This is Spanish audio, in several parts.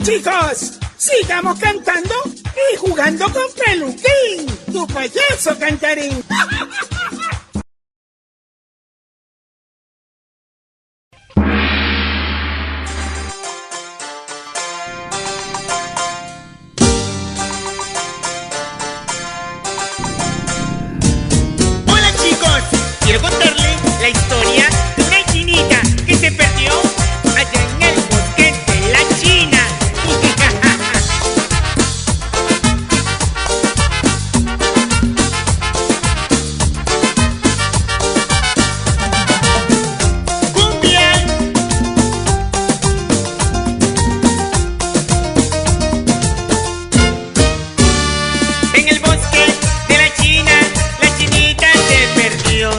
chicos, sigamos cantando y jugando con Peluquín, tu payaso cantarín. Hola chicos, quiero contarles la historia de una chinita que se perdió allá en el bosque de la China. En el bosque de la China, la chinita se perdió.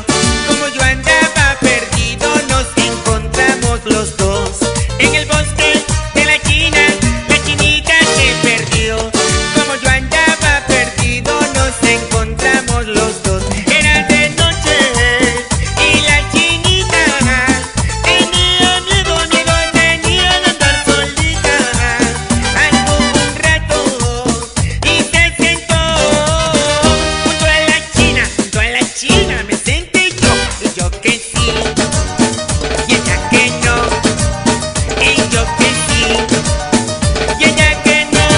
Como yo andaba perdido, nos encontramos los dos. En el bosque de la China, la chinita se perdió. Como yo andaba perdido, nos encontramos los dos. Era de noche y la chinita tenía miedo tenía de andar solita. Anduvo un rato y se sentó junto a la China me senté yo, y yo que sí, y ella que no, y yo que sí, y ella que no,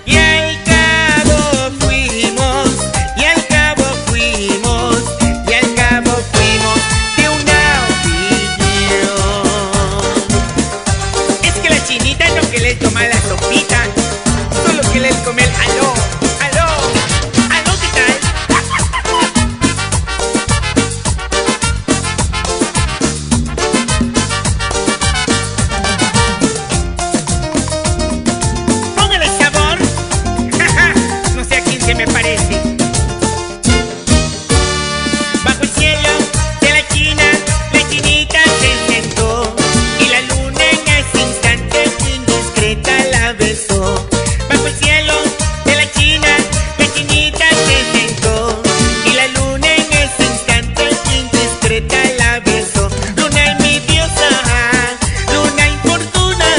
y al cabo fuimos, y al cabo fuimos, y al cabo fuimos de una opinión. Es que la chinita no que le toma la sopita, solo que le come el aló, aló, aló, ¿qué tal? Póngale sabor, no sé a quién se me parece. Bajo el cielo de la China, la chinita se sentó y la luna en ese instante indiscreta la besó. Bajo el cielo de la China, la chinita se sentó y la luna en ese instante indiscreta la besó. Luna envidiosa, luna infortuna,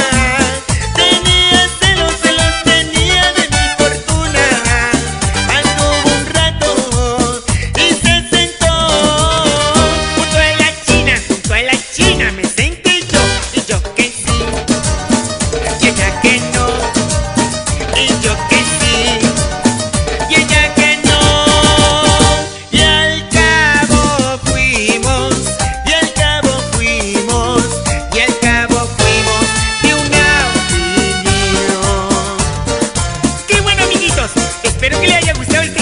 tenía celos tenía de mi fortuna. Anduvo un rato y se sentó junto a la China me senté yo, y yo que sí, y ella que no, y yo que sí, y ella que no, y al cabo fuimos, y al cabo fuimos, y al cabo fuimos de una opinión. Qué bueno, amiguitos, espero que les haya gustado el